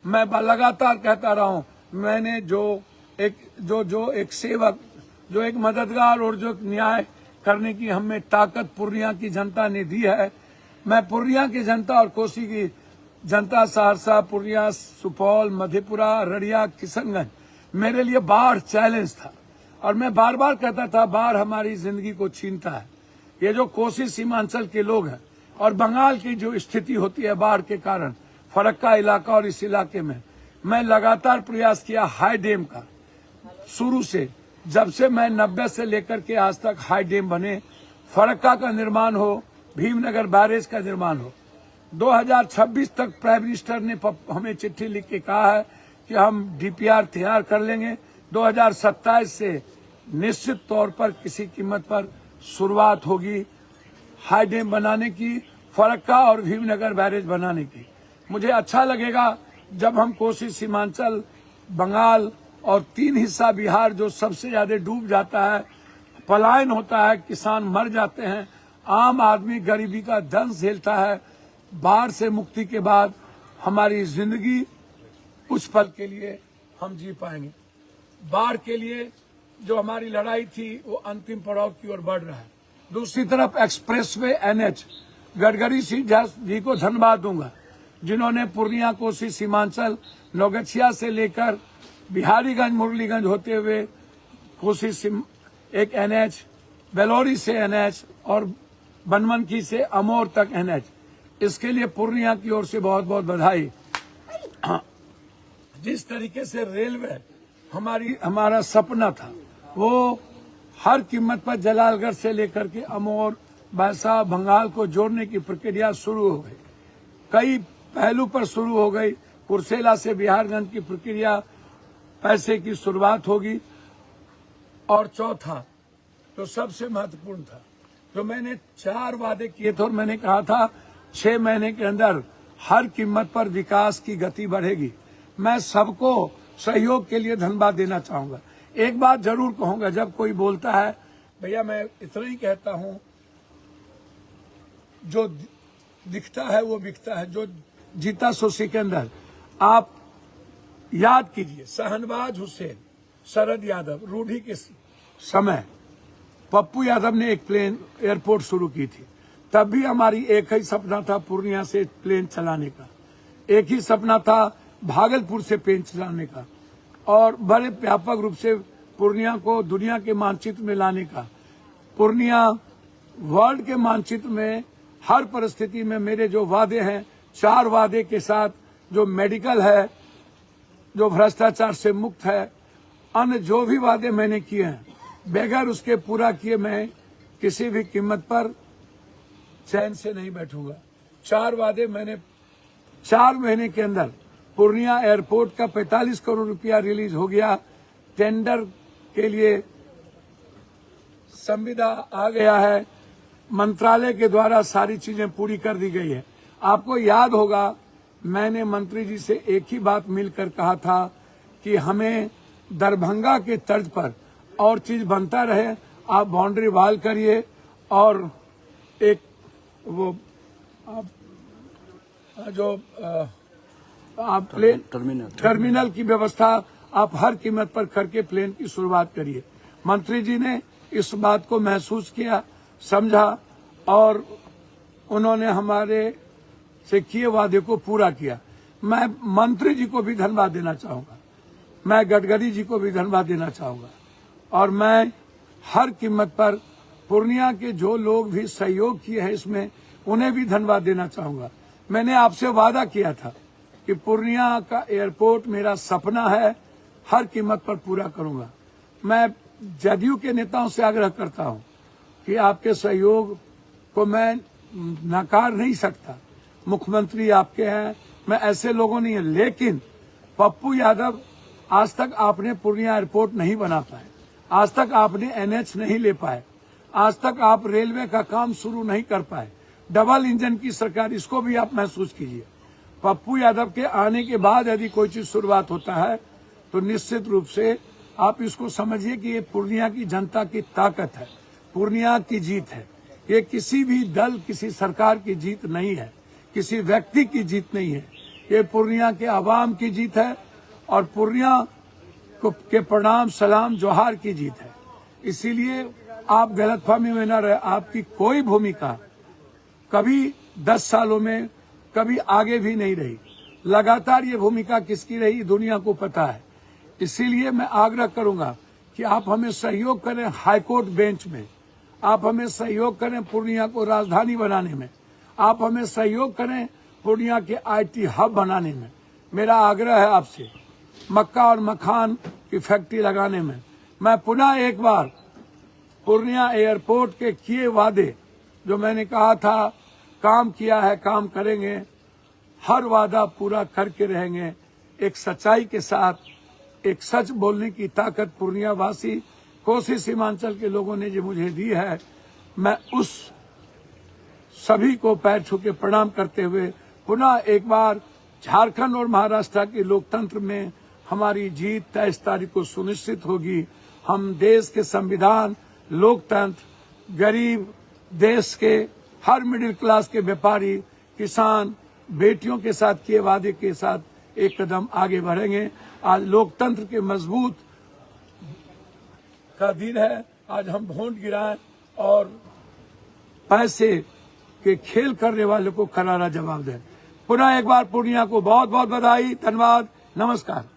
मैं लगातार कहता रहा हूं, मैंने जो एक सेवक, जो एक मददगार और जो न्याय करने की हमें ताकत पूर्णिया की जनता ने दी है। मैं पूर्णिया की जनता और कोसी की जनता, सहरसा, पूर्णिया, सुपौल, मधेपुरा, अररिया, किशनगंज, मेरे लिए बाढ़ चैलेंज था और मैं बार बार कहता था बाढ़ हमारी जिंदगी को छीनता है। ये जो कोसी सीमांचल के लोग हैं और बंगाल की जो स्थिति होती है बाढ़ के कारण, फरक्का इलाका और इस इलाके में मैं लगातार प्रयास किया हाई डैम का। शुरू से, जब से मैं 90 से लेकर के आज तक हाई डैम बने, फरक्का का निर्माण हो, भीमनगर बैरेज का निर्माण हो। 2026 तक प्राइम मिनिस्टर ने हमें चिट्ठी लिख के कहा है कि हम डीपीआर तैयार कर लेंगे। 2027 से निश्चित तौर पर किसी कीमत पर शुरुआत होगी हाई डैम बनाने की, फरक्का और भीमनगर बैरेज बनाने की। मुझे अच्छा लगेगा जब हम कोसी सीमांचल, बंगाल और 3 हिस्सा बिहार जो सबसे ज्यादा डूब जाता है, पलायन होता है, किसान मर जाते हैं, आम आदमी गरीबी का दंश झेलता है। बाढ़ से मुक्ति के बाद हमारी जिंदगी कुछ पल के लिए हम जी पाएंगे। बाढ़ के लिए जो हमारी लड़ाई थी वो अंतिम पड़ाव की ओर बढ़ रहा है। दूसरी तरफ एक्सप्रेसवे एनएच, गडकरी जी को धन्यवाद दूंगा जिन्होंने पूर्णिया कोसी सीमांचल, नौगछिया से लेकर बिहारीगंज, मुरलीगंज होते हुए कोसी एक एनएच, बेलोरी से एनएच और बनमनखी से अमोर तक एनएच, इसके लिए पूर्णिया की ओर से बहुत बहुत बधाई। जिस तरीके से रेलवे हमारा सपना था, वो हर कीमत पर जलालगढ़ से लेकर के अमोर, बैसा, बंगाल को जोड़ने की प्रक्रिया शुरू हो गई। कई पहलू पर शुरू हो गई। कुर्सेला से बिहारगंज की प्रक्रिया, पैसे की शुरुआत होगी। और चौथा जो सबसे महत्वपूर्ण था, जो मैंने 4 वादे किए थे और मैंने कहा था 6 महीने के अंदर हर कीमत पर विकास की गति बढ़ेगी। मैं सबको सहयोग के लिए धन्यवाद देना चाहूंगा। एक बात जरूर कहूंगा, जब कोई बोलता है, भैया मैं इतना ही कहता हूं, जो दिखता है वो बिकता है, जो जीता सो सिकंदर। आप याद कीजिए, शहनवाज हुसैन, शरद यादव, रूढ़ी के समय पप्पू यादव ने एक प्लेन एयरपोर्ट शुरू की थी। तब भी हमारी एक ही सपना था पूर्णिया से प्लेन चलाने का, एक ही सपना था भागलपुर से प्लेन चलाने का और बड़े व्यापक रूप से पूर्णिया को दुनिया के मानचित्र में लाने का। पूर्णिया वर्ल्ड के मानचित्र में हर परिस्थिति में मेरे जो वादे हैं, 4 वादे के साथ, जो मेडिकल है, जो भ्रष्टाचार से मुक्त है, अन्य जो भी वादे मैंने किए हैं, बगैर उसके पूरा किए मैं किसी भी कीमत पर चैन से नहीं बैठूंगा। 4 वादे मैंने 4 महीने के अंदर। पूर्णिया एयरपोर्ट का 45 करोड़ रुपया रिलीज हो गया, टेंडर के लिए संविदा आ गया है, मंत्रालय के द्वारा सारी चीजें पूरी कर दी गई है। आपको याद होगा मैंने मंत्री जी से एक ही बात मिलकर कहा था कि हमें दरभंगा के तर्ज पर और चीज बनता रहे, आप बाउंड्री वाल करिए और एक वो आप प्लेन टर्मिनल की व्यवस्था आप हर कीमत पर करके प्लेन की शुरुआत करिए। मंत्री जी ने इस बात को महसूस किया, समझा और उन्होंने हमारे से किए वादे को पूरा किया। मैं मंत्री जी को भी धन्यवाद देना चाहूंगा, मैं गडकरी जी को भी धन्यवाद देना चाहूंगा और मैं हर कीमत पर पूर्णिया के जो लोग भी सहयोग किए हैं इसमें, उन्हें भी धन्यवाद देना चाहूंगा। मैंने आपसे वादा किया था कि पूर्णिया का एयरपोर्ट मेरा सपना है, हर कीमत पर पूरा करूंगा। मैं जदयू के नेताओं से आग्रह करता हूं कि आपके सहयोग को मैं नकार नहीं सकता। मुख्यमंत्री आपके हैं, मैं ऐसे लोगों नहीं है, लेकिन पप्पू यादव, आज तक आपने पूर्णिया एयरपोर्ट नहीं बना पाए, आज तक आपने एनएच नहीं ले पाए, आज तक आप रेलवे का काम शुरू नहीं कर पाए। डबल इंजन की सरकार, इसको भी आप महसूस कीजिए। पप्पू यादव के आने के बाद यदि कोई चीज शुरुआत होता है तो निश्चित रूप से आप इसको समझिए कि ये पूर्णिया की जनता की ताकत है, पूर्णिया की जीत है। ये किसी भी दल, किसी सरकार की जीत नहीं है, किसी व्यक्ति की जीत नहीं है, ये पूर्णिया के आवाम की जीत है और पूर्णिया के प्रणाम सलाम जोहार की जीत है। इसीलिए आप गलतफहमी में न रहे। आपकी कोई भूमिका कभी 10 सालों में कभी आगे भी नहीं रही। लगातार ये भूमिका किसकी रही दुनिया को पता है। इसीलिए मैं आग्रह करूंगा कि आप हमें सहयोग करें हाईकोर्ट बेंच में, आप हमें सहयोग करें पूर्णिया को राजधानी बनाने में, आप हमें सहयोग करें पूर्णिया के IT हब बनाने में। मेरा आग्रह है आपसे मक्का और मखान की फैक्ट्री लगाने में। मैं पुनः एक बार पूर्णिया एयरपोर्ट के किए वादे जो मैंने कहा था, काम किया है, काम करेंगे, हर वादा पूरा करके रहेंगे। एक सच्चाई के साथ एक सच बोलने की ताकत पूर्णिया वासी कोसी सीमांचल के लोगों ने जो मुझे दी है, मैं उस सभी को पैर छू के प्रणाम करते हुए पुनः एक बार झारखंड और महाराष्ट्र के लोकतंत्र में हमारी जीत 23 तारीख को सुनिश्चित होगी। हम देश के संविधान, लोकतंत्र, गरीब, देश के हर मिडिल क्लास के व्यापारी, किसान, बेटियों के साथ किए वादे के साथ एक कदम आगे बढ़ेंगे। आज लोकतंत्र के मजबूत का दिन है। आज हम वोट गिराएं और पैसे के खेल करने वाले को करारा जवाब दें। पुनः एक बार पूर्णिया को बहुत बहुत बधाई, धन्यवाद, नमस्कार।